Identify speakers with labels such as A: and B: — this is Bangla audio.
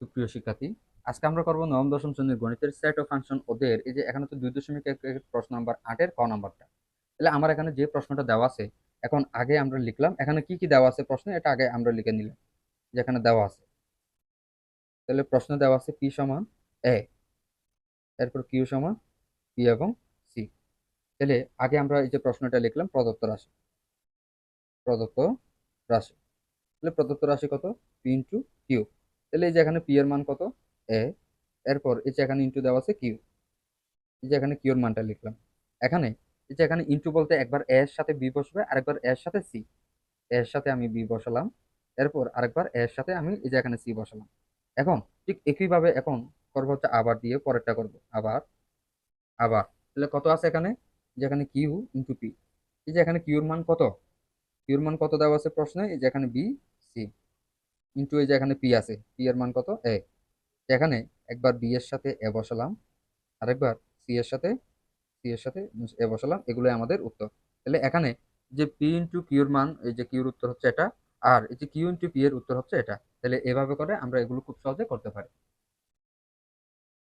A: সুপ্রিয় শিক্ষার্থী, আজকে আমরা করবো নবম দশম শ্রেণীর গণিতের সেট ও ফাংশন ওদের এই যে এখানে তো 2.1 প্রশ্ন নাম্বার 8-এর ক নাম্বারটা। তাহলে আমার এখানে যে প্রশ্নটা দেওয়া আছে, এখন আগে আমরা লিখলাম এখানে কি কি দেওয়া আছে প্রশ্নে, এটা আগে আমরা লিখে নিলাম যেখানে দেওয়া আছে। তাহলে প্রশ্ন দেওয়া আছে পি সমান এ, এরপর কিউ সমান পি এবং সি। তাহলে আগে আমরা এই যে প্রশ্নটা লিখলাম প্রদত্ত রাশি, প্রদত্ত রাশি। তাহলে প্রদত্ত রাশি কত? P into Q. তাহলে এই যে এখানে পি এর মান কত? এ। এরপর এই যে এখানে ইন্টু দেওয়া আছে কিউ, এই যে এখানে কিউর মানটা লিখলাম। এখানে এই যে এখানে ইনটু বলতে একবার এ এর সাথে বি বসবে, আরেকবার এ এর সাথে সি। এ এর সাথে আমি বি বসালাম, এরপর আরেকবার এ এর সাথে আমি এই যে এখানে সি বসালাম। এখন ঠিক একইভাবে এখন করবো হচ্ছে আবার দিয়ে পরেরটা করব আবার। আবার তাহলে কত আছে এখানে? যে এখানে কিউ ইন্টু পি। এই যে এখানে কিউর মান কত? কিউর মান কত দেওয়া আছে প্রশ্নে? এই যে এখানে বি সি ইন্টু এই যে এখানে পি আছে, পি এর মান কত? এ। এখানে একবার বি এর সাথে এ বসালাম, আরেকবার সি এর সাথে এ বসালাম। এগুলোই আমাদের উত্তর। তাহলে এখানে যে পি ইন্টু কিউর মান, এই যে কিউর উত্তর হচ্ছে এটা, আর এই যে কিউ ইন্টু পি এর উত্তর হচ্ছে এটা। তাহলে এভাবে করে আমরা এগুলো খুব সহজে করতে পারি।